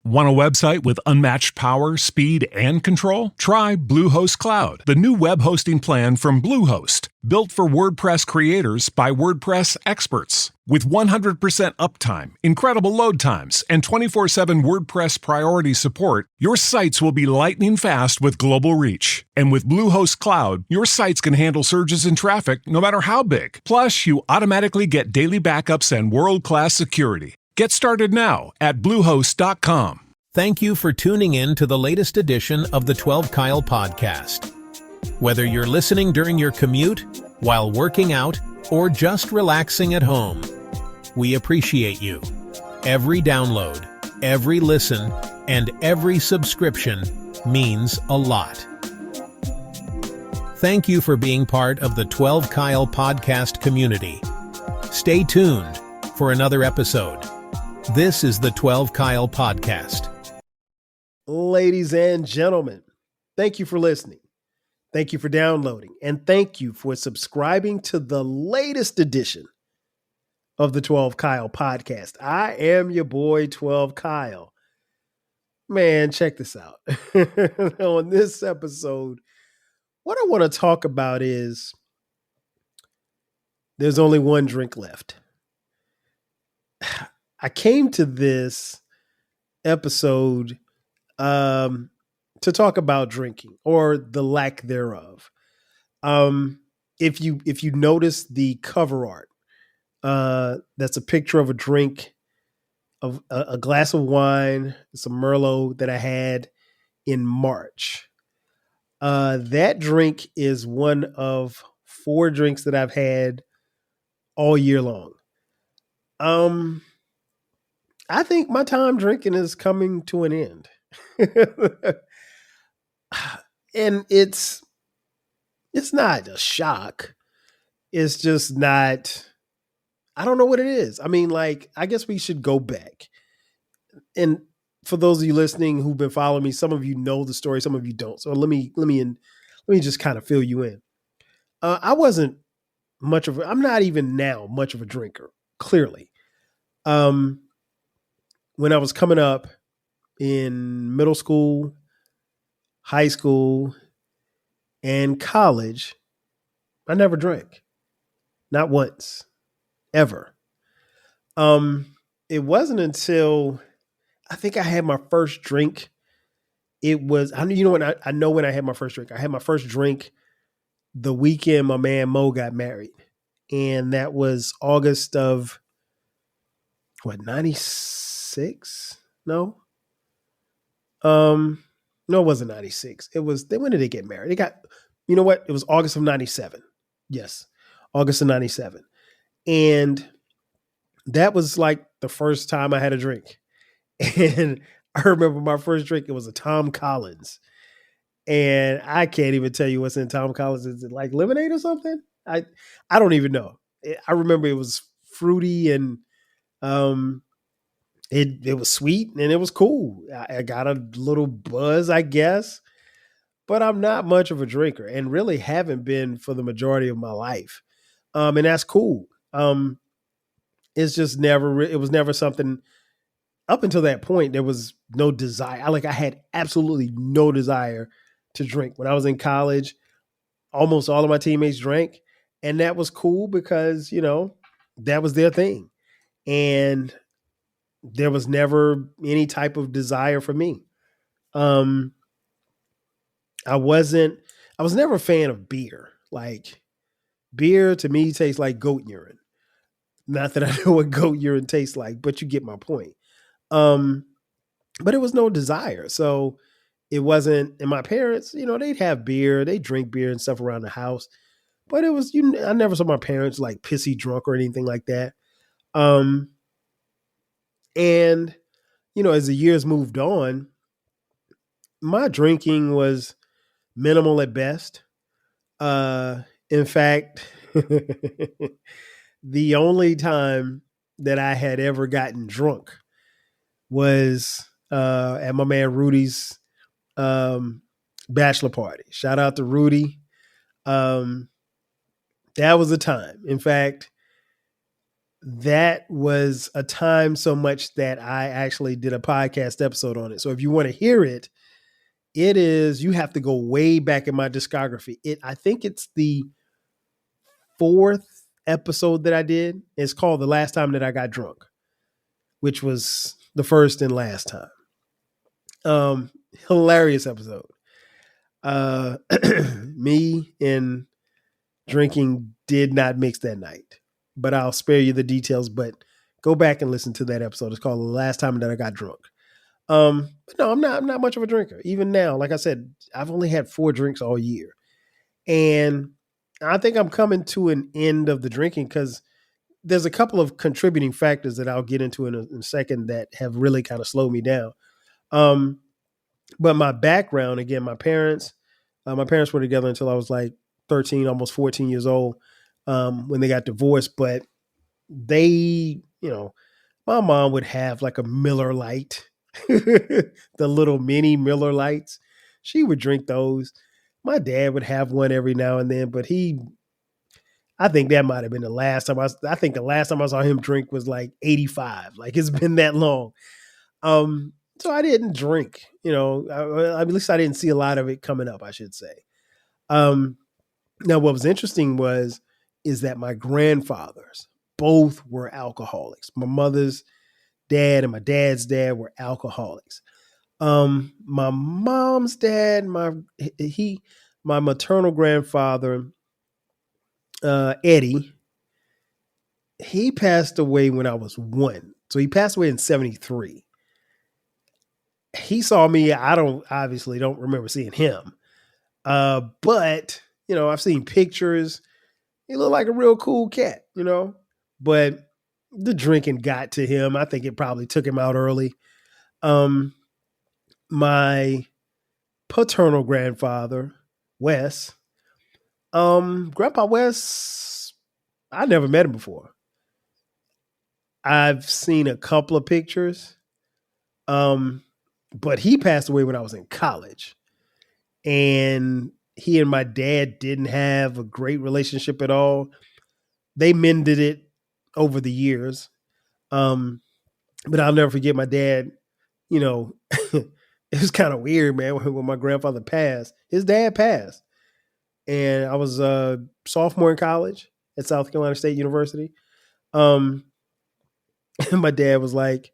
Want a website with unmatched power, speed, and control? Try Bluehost Cloud, the new web hosting plan from Bluehost, built for WordPress creators by WordPress experts. With 100% uptime, incredible load times, and 24/7 WordPress priority support, your sites will be lightning fast with global reach. And with Bluehost Cloud, your sites can handle surges in traffic no matter how big. Plus, you automatically get daily backups and world-class security. Get started now at Bluehost.com. Thank you for tuning in to the latest edition of the 12 Kyle podcast. Whether you're listening during your commute, while working out, or just relaxing at home, we appreciate you. Every download, every listen, and every subscription means a lot. Thank you for being part of the 12 Kyle podcast community. Stay tuned for another episode. This is the 12 Kyle podcast. Ladies and gentlemen, thank you for listening. Thank you for downloading. And thank you for subscribing to the latest edition of the 12 Kyle podcast. I am your boy, 12 Kyle. Man, check this out. On this episode, what I want to talk about is there's only one drink left. I came to this episode to talk about drinking or the lack thereof. If you notice the cover art, that's a picture of a drink, of a glass of wine, some Merlot that I had in March. That drink is one of 4 drinks that I've had all year long. I think my time drinking is coming to an end. And it's not a shock. It's just not, I don't know what it is. I mean, like, I guess we should go back. And for those of you listening who've been following me, some of you know the story, some of you don't. So let me just kind of fill you in. I'm not even now much of a drinker, clearly. When I was coming up in middle school, high school, and college, I never drank. Not once. Ever. It wasn't until I think I had my first drink. I know when I had my first drink. I had my first drink the weekend my man Mo got married. And that was August of 96? No. No, it wasn't 96. When did they get married? It was August of 97. Yes. August of 97. And that was like the first time I had a drink. And I remember my first drink, it was a Tom Collins. And I can't even tell you what's in Tom Collins. Is it like lemonade or something? I don't even know. I remember it was fruity and it was sweet and it was cool. I got a little buzz, I guess, but I'm not much of a drinker and really haven't been for the majority of my life. And that's cool. It's just it was never something up until that point. There was no desire. I had absolutely no desire to drink. When I was in college, almost all of my teammates drank, and that was cool because, that was their thing. And there was never any type of desire for me. I was never a fan of beer. Like, beer to me tastes like goat urine. Not that I know what goat urine tastes like, but you get my point. But it was no desire. So it wasn't, and my parents, they'd have beer, they drink beer and stuff around the house, but it was, I never saw my parents like pissy drunk or anything like that. And, as the years moved on, my drinking was minimal at best. In fact, the only time that I had ever gotten drunk was at my man Rudy's bachelor party. Shout out to Rudy. That was the time. In fact, that was a time so much that I actually did a podcast episode on it. So if you want to hear it, you have to go way back in my discography. I think it's the fourth episode that I did. It's called The Last Time That I Got Drunk, which was the first and last time. Hilarious episode. Me and drinking did not mix that night, but I'll spare you the details, but go back and listen to that episode. It's called The Last Time That I Got Drunk. But no, I'm not much of a drinker. Even now, like I said, I've only had 4 drinks all year. And I think I'm coming to an end of the drinking because there's a couple of contributing factors that I'll get into in a second that have really kind of slowed me down. But my background, again, my parents were together until I was like 13, almost 14 years old, when they got divorced. But they, my mom would have like a Miller Lite, the little mini Miller Lights. She would drink those. My dad would have one every now and then, but I think that might have been the last time I think the last time I saw him drink was like 85. Like it's been that long. So I didn't drink, at least I didn't see a lot of it coming up, I should say. Now what was interesting is that my grandfathers both were alcoholics. My mother's dad and my dad's dad were alcoholics. My mom's dad, my maternal grandfather, Eddie, he passed away when I was 1. So he passed away in 1973. He saw me. I obviously don't remember seeing him. But I've seen pictures. He looked like a real cool cat, but the drinking got to him. I think it probably took him out early. My paternal grandfather, Wes, Grandpa Wes, I never met him before. I've seen a couple of pictures. But he passed away when I was in college. And he and my dad didn't have a great relationship at all. They mended it over the years. But I'll never forget my dad, it was kind of weird, man, when my grandfather passed. His dad passed. And I was a sophomore in college at South Carolina State University. And my dad was like,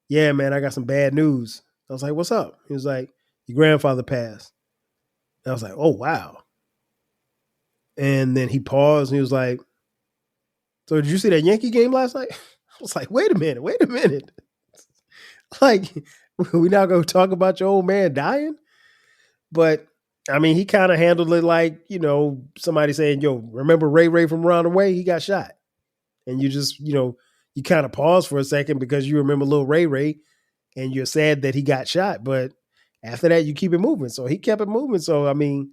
yeah, man, I got some bad news. I was like, what's up? He was like, your grandfather passed. And I was like, oh, wow. And then he paused and he was like, so did you see that Yankee game last night? I was like, wait a minute. Like, we now go talk about your old man dying? But I mean, he kind of handled it like, somebody saying, yo, remember Ray from Round the Way? He got shot. And you just, you kind of pause for a second because you remember little Ray and you're sad that he got shot. But after that, you keep it moving. So he kept it moving. So, I mean,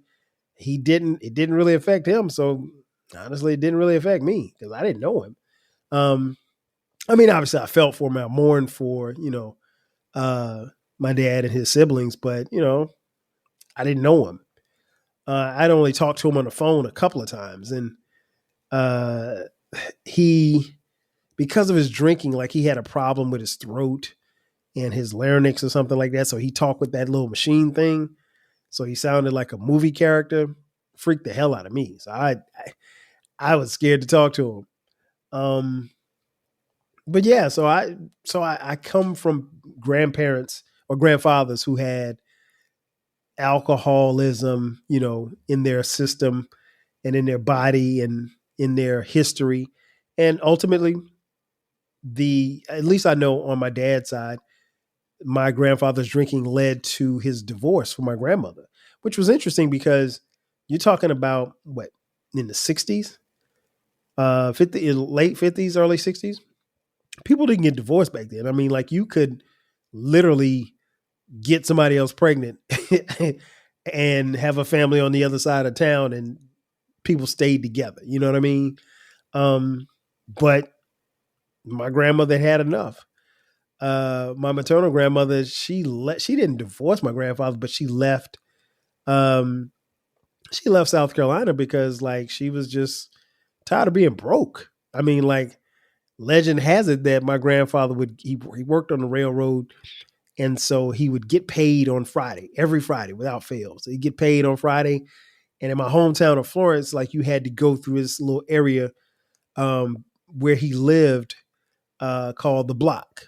it didn't really affect him. So honestly, it didn't really affect me because I didn't know him. I mean, obviously I felt for him. I mourned for, my dad and his siblings, but, I didn't know him. I'd only talked to him on the phone a couple of times. And because of his drinking, like he had a problem with his throat and his larynx or something like that. So he talked with that little machine thing. So he sounded like a movie character. Freaked the hell out of me. So I was scared to talk to him. But yeah, so I come from grandparents or grandfathers who had alcoholism, in their system and in their body and in their history. And ultimately, at least I know on my dad's side, my grandfather's drinking led to his divorce from my grandmother, which was interesting because you're talking about what, in the 60s, late 50s, early 60s. People didn't get divorced back then. I mean, like you could literally get somebody else pregnant and have a family on the other side of town and people stayed together. You know what I mean? But my grandmother had enough. My maternal grandmother, she didn't divorce my grandfather, but she left South Carolina because like she was just tired of being broke. I mean, like legend has it that my grandfather he worked on the railroad, and so he would get paid on Friday, every Friday without fail. So he'd get paid on Friday. And in my hometown of Florence, like, you had to go through this little area where he lived called the Block.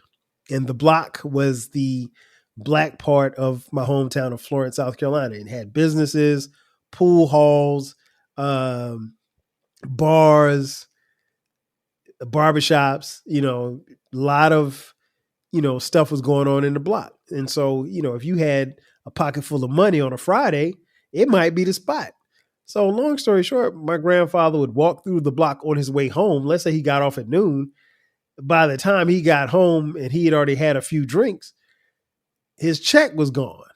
And the Block was the black part of my hometown of Florence, South Carolina. It had businesses, pool halls, bars, barbershops, a lot of, stuff was going on in the Block. And so, if you had a pocket full of money on a Friday, it might be the spot. So long story short, my grandfather would walk through the Block on his way home. Let's say he got off at noon. By the time he got home and he had already had a few drinks, his check was gone.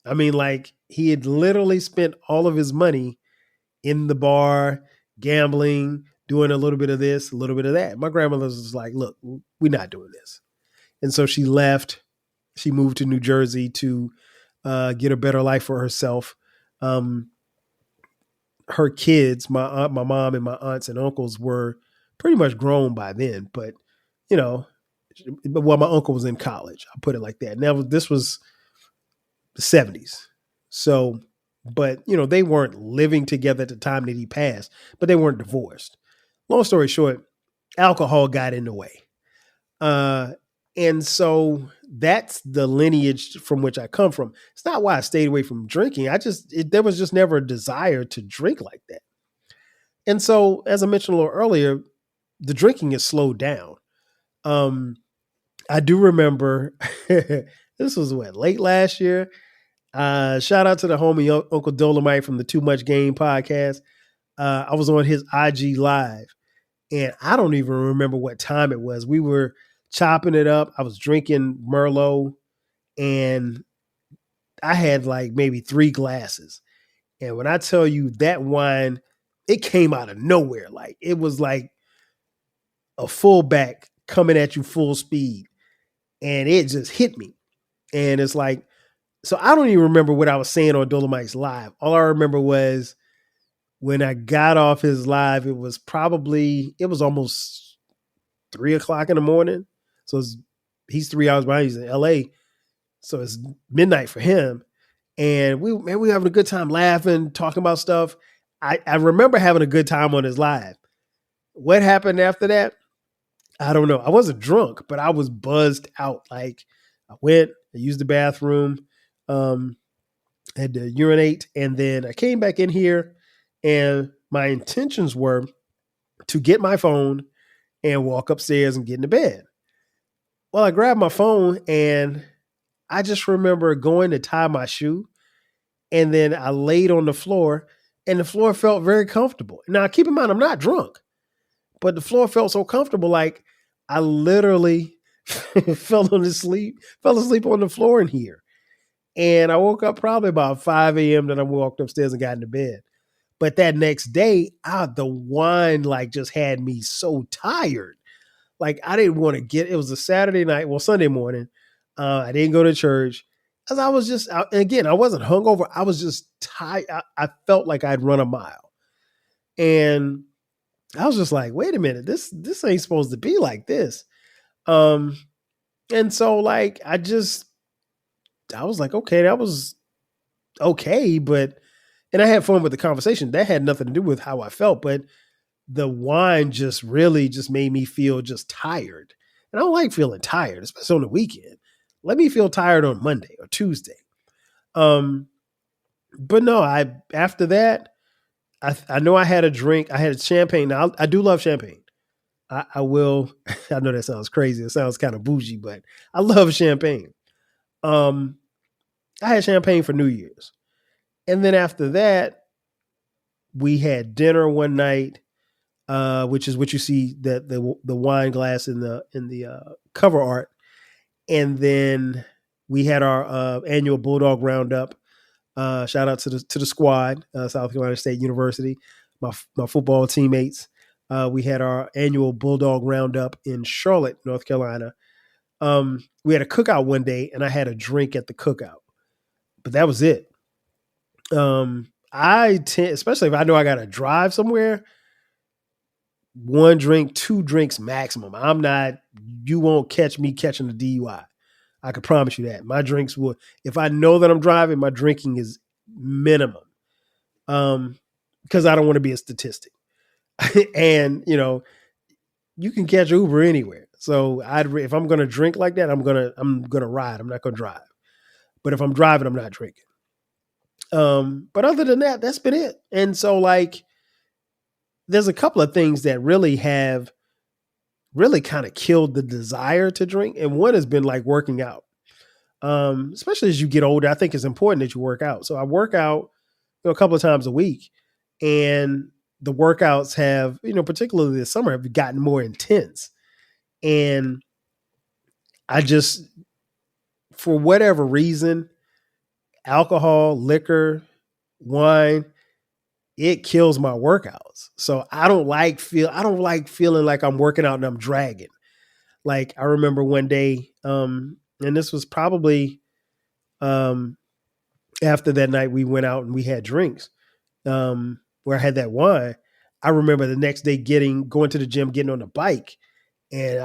I mean, like, he had literally spent all of his money in the bar, gambling, doing a little bit of this, a little bit of that. My grandmother was like, look, we're not doing this. And so she left. She moved to New Jersey to get a better life for herself. Her kids, my mom and my aunts and uncles, were pretty much grown by then. But, my uncle was in college. I'll put it like that. Now, this was the 70s. So, but, they weren't living together at the time that he passed, but they weren't divorced. Long story short, alcohol got in the way. And so that's the lineage from which I come from. It's not why I stayed away from drinking. There was just never a desire to drink like that. And so, as I mentioned a little earlier, the drinking has slowed down. I do remember this was late last year. Shout out to the homie Uncle Dolomite from the Too Much Game podcast. I was on his IG live, and I don't even remember what time it was. We were chopping it up. I was drinking Merlot, and I had like maybe 3 glasses. And when I tell you that wine, it came out of nowhere. Like, it was like a fullback coming at you full speed, and it just hit me. And it's like, so I don't even remember what I was saying on Dolomite's live. All I remember was when I got off his live, it was almost 3:00 in the morning. So he's 3 hours behind. He's in LA. So it's midnight for him. And we were having a good time laughing, talking about stuff. I remember having a good time on his live. What happened after that? I don't know. I wasn't drunk, but I was buzzed out. Like, I used the bathroom, had to urinate, and then I came back in here, and my intentions were to get my phone and walk upstairs and get into bed. Well, I grabbed my phone, and I just remember going to tie my shoe, and then I laid on the floor, and the floor felt very comfortable. Now, keep in mind, I'm not drunk, but the floor felt so comfortable, like I literally fell asleep on the floor in here. And I woke up probably about 5 a.m. Then I walked upstairs and got into bed. But that next day, the wine like just had me so tired. Like, I didn't want to it was a Saturday night, Sunday morning. I didn't go to church because I was just out. And again, I wasn't hungover. I was just tired. I felt like I'd run a mile. And I was just like, wait a minute, this ain't supposed to be like this. And so like, I was like, okay, that was okay. And I had fun with the conversation. That had nothing to do with how I felt, but the wine just really just made me feel just tired. And I don't like feeling tired, especially on the weekend. Let me feel tired on Monday or Tuesday. But no, after that, I know I had a drink. I had a champagne. Now, I do love champagne. I will. I know that sounds crazy. It sounds kind of bougie, but I love champagne. I had champagne for New Year's. And then after that, we had dinner one night, which is what you see, the wine glass in the cover art. And then we had our annual Bulldog Roundup. Shout out to the squad, South Carolina State University, my football teammates. We had our annual Bulldog Roundup in Charlotte, North Carolina. We had a cookout one day, and I had a drink at the cookout, but that was it. I tend, especially if I know I got to drive somewhere, one drink, two drinks maximum. You won't catch me catching a DUI. I can promise you that. My drinks will, if I know that I'm driving, my drinking is minimum. Because I don't want to be a statistic. And, you can catch Uber anywhere. So if I'm going to drink like that, I'm going to ride. I'm not going to drive. But if I'm driving, I'm not drinking. But other than that, that's been it. And so there's a couple of things that really kind of killed the desire to drink. And one has been working out. Especially as you get older, I think it's important that you work out. So I work out, a couple of times a week, and the workouts have, particularly this summer, have gotten more intense. And I just, for whatever reason, alcohol, liquor, wine, it kills my workouts. So I don't like feeling like I'm working out and I'm dragging. I remember one day, and this was probably after that night we went out and we had drinks, where I had that wine. I remember the next day going to the gym, getting on the bike, and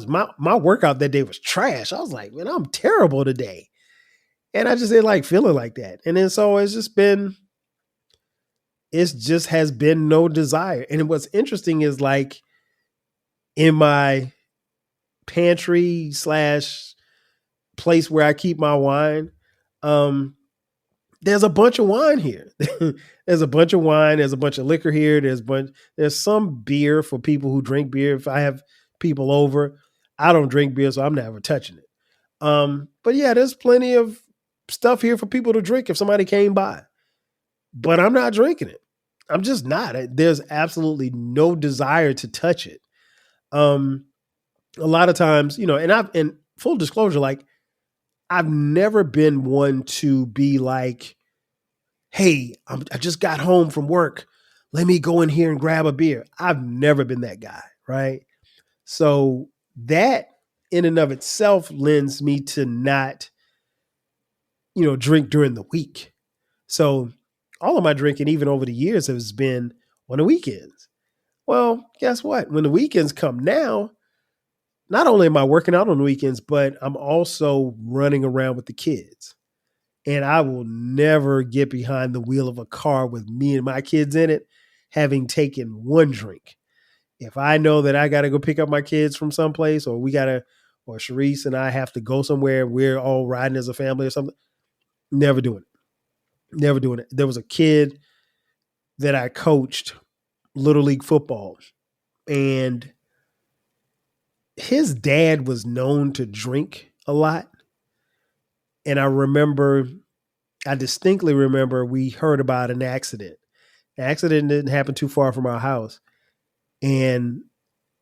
my workout that day was trash. I was like, man, I'm terrible today. And I just didn't like feeling like that. And then so it just has been no desire. And what's interesting is in my pantry / place where I keep my wine, there's a bunch of wine here. There's a bunch of wine. There's a bunch of liquor here. There's some beer for people who drink beer. If I have people over, I don't drink beer, so I'm never touching it. But yeah, there's plenty of stuff here for people to drink if somebody came by. But I'm not drinking it. I'm just not. There's absolutely no desire to touch it. A lot of times, in full disclosure, I've never been one to be like, hey, I just got home from work. Let me go in here and grab a beer. I've never been that guy, right? So that in and of itself lends me to not, drink during the week. So all of my drinking, even over the years, has been on the weekends. Well, guess what? When the weekends come now, not only am I working out on the weekends, but I'm also running around with the kids. And I will never get behind the wheel of a car with me and my kids in it, having taken one drink. If I know that I got to go pick up my kids from someplace, or or Sharice and I have to go somewhere, we're all riding as a family or something, never doing it. Never doing it. There was a kid that I coached Little League football, and his dad was known to drink a lot. And I distinctly remember we heard about an accident. The accident didn't happen too far from our house. And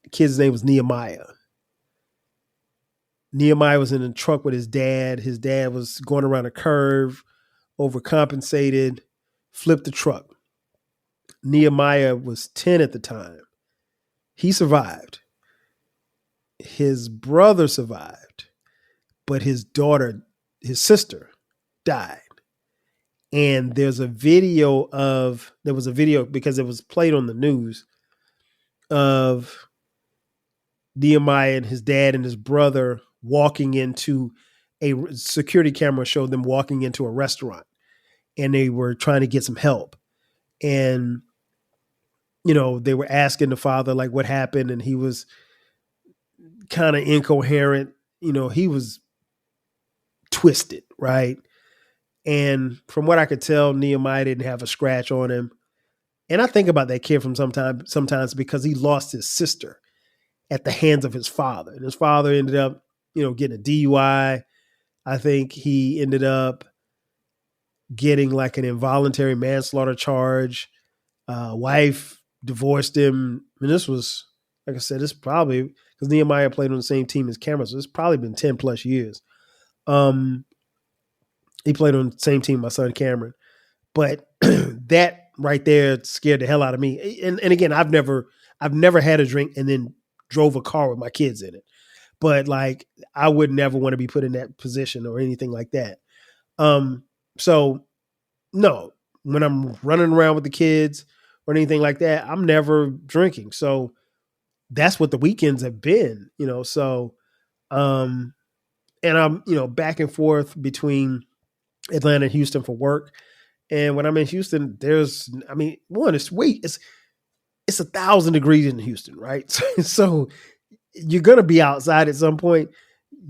the kid's name was Nehemiah. Nehemiah was in a truck with his dad. His dad was going around a curve, overcompensated, flipped the truck. Nehemiah was 10 at the time. He survived. His brother survived, but his sister died. And there was a video because it was played on the news of Nehemiah and his dad and his brother walking into a security camera showed them walking into a restaurant, and they were trying to get some help. And, they were asking the father, what happened. And he was kind of incoherent. He was twisted, right? And from what I could tell, Nehemiah didn't have a scratch on him. And I think about that kid sometimes because he lost his sister at the hands of his father. And his father ended up, getting a DUI. I think he ended up getting an involuntary manslaughter charge. Wife divorced him. And this was, like I said, this probably, because Nehemiah played on the same team as Cameron, so it's probably been 10 plus years. He played on the same team, my son Cameron. But that right there scared the hell out of me. And again, I've never had a drink and then drove a car with my kids in it. But I would never want to be put in that position or anything like that. So no, when I'm running around with the kids, or anything like that, I'm never drinking. So that's what the weekends have been, so, and I'm, back and forth between Atlanta and Houston for work. And when I'm in Houston, one, it's 1,000 degrees in Houston, right? So you're going to be outside at some point.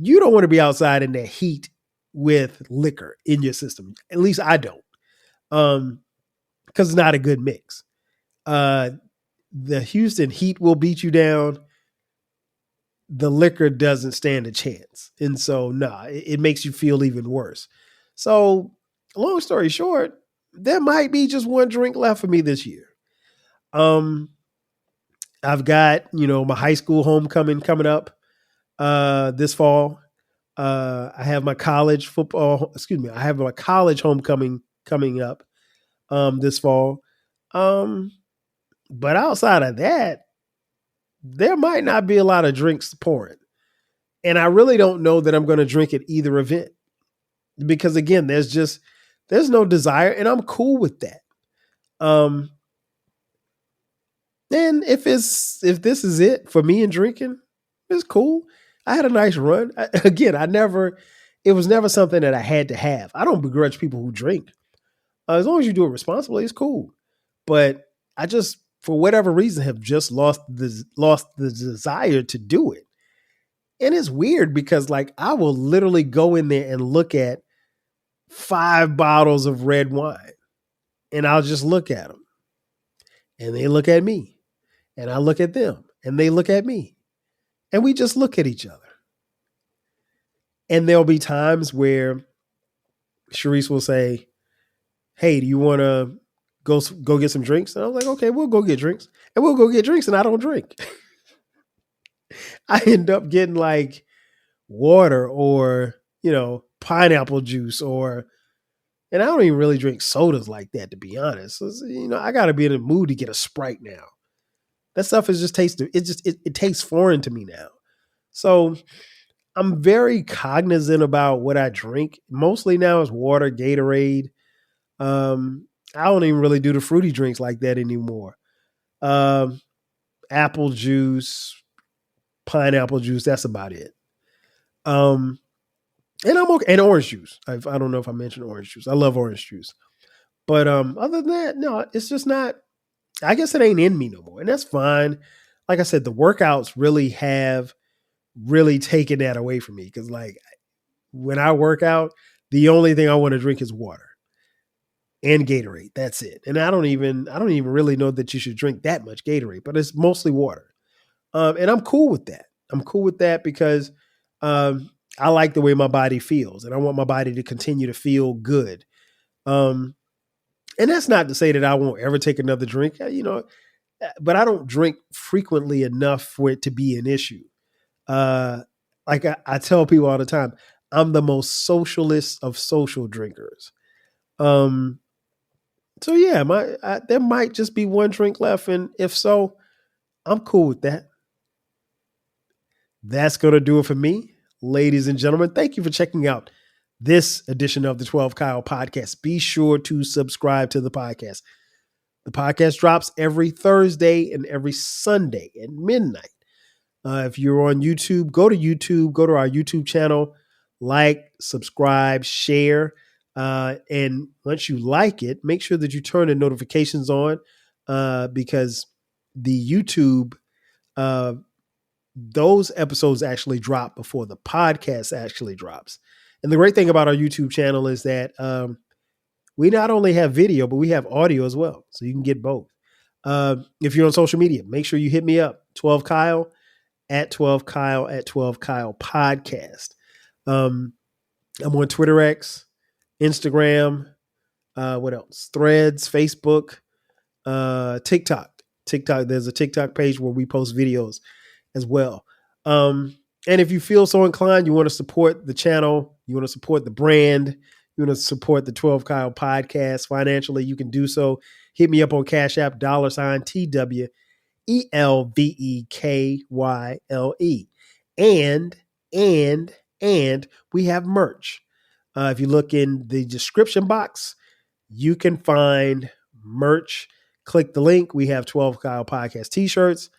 You don't want to be outside in that heat with liquor in your system. At least I don't. Because it's not a good mix. The Houston heat will beat you down. The liquor doesn't stand a chance. And so, it makes you feel even worse. So, long story short, there might be just one drink left for me this year. I've got, my high school homecoming coming up this fall. I have my college homecoming coming up this fall. But outside of that, there might not be a lot of drinks pouring. And I really don't know that I'm going to drink at either event. Because again, there's no desire, and I'm cool with that. And if this is it for me and drinking, it's cool. I had a nice run. It was never something that I had to have. I don't begrudge people who drink. As long as you do it responsibly, it's cool. But I just, for whatever reason, have just lost the desire to do it. And it's weird because I will literally go in there and look at 5 bottles of red wine, and I'll just look at them, and they look at me, and I look at them, and they look at me, and we just look at each other. And there'll be times where Sharice will say, "Hey, do you want to go get some drinks?" And I'm like, "Okay, we'll go get drinks." And we'll go get drinks, and I don't drink. I end up getting water or, pineapple juice and I don't even really drink sodas like that, to be honest. So, I got to be in the mood to get a Sprite now. That stuff is just it tastes foreign to me now. So I'm very cognizant about what I drink. Mostly now is water, Gatorade. I don't even really do the fruity drinks like that anymore. Apple juice, pineapple juice. That's about it. And I'm okay. And orange juice. I don't know if I mentioned orange juice. I love orange juice. But other than that, no, it's just not. I guess it ain't in me no more, and that's fine. Like I said, the workouts really have taken that away from me because, when I work out, the only thing I want to drink is water and Gatorade. That's it. And I don't even really know that you should drink that much Gatorade, but it's mostly water. And I'm cool with that. I'm cool with that because I like the way my body feels, and I want my body to continue to feel good. And that's not to say that I won't ever take another drink, but I don't drink frequently enough for it to be an issue. I tell people all the time, I'm the most socialist of social drinkers. So yeah, there might just be one drink left, and if so, I'm cool with that. That's going to do it for me, ladies and gentlemen. Thank you for checking out this edition of the 12 Kyle podcast. Be sure to subscribe to the podcast. The podcast drops every Thursday and every Sunday at midnight. If you're on YouTube, go to our YouTube channel, subscribe, share. And once you like it, make sure that you turn the notifications on because the YouTube, those episodes actually drop before the podcast actually drops. And the great thing about our YouTube channel is that we not only have video, but we have audio as well. So you can get both. If you're on social media, make sure you hit me up, 12 Kyle at 12 Kyle at 12 Kyle podcast. I'm on Twitter X, Instagram, what else? Threads, Facebook, TikTok. There's a TikTok page where we post videos as well. And if you feel so inclined, you want to support the channel, you want to support the brand, you want to support the 12 Kyle podcast financially, you can do so. Hit me up on Cash App, $TWELVEKYLE. And we have merch. If you look in the description box, you can find merch Click the link. We have 12 Kyle Podcast t-shirts,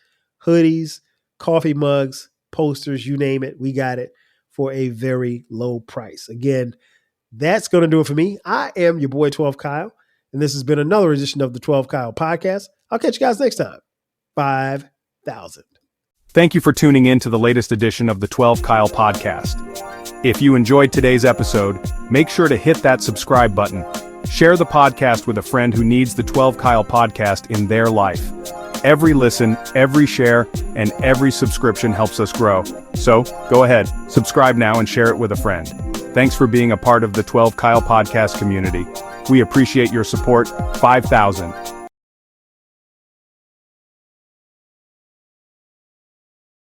hoodies, coffee mugs, posters, you name it. We got it for a very low price. Again, that's going to do it for me. I am your boy 12 Kyle, and this has been another edition of the 12 Kyle Podcast. I'll catch you guys next time. 5,000. Thank you for tuning in to the latest edition of the 12 Kyle Podcast. If you enjoyed today's episode, make sure to hit that subscribe button. Share the podcast with a friend who needs the 12 Kyle Podcast in their life. Every listen, every share, and every subscription helps us grow. So, go ahead, subscribe now and share it with a friend. Thanks for being a part of the 12 Kyle Podcast community. We appreciate your support. 5,000.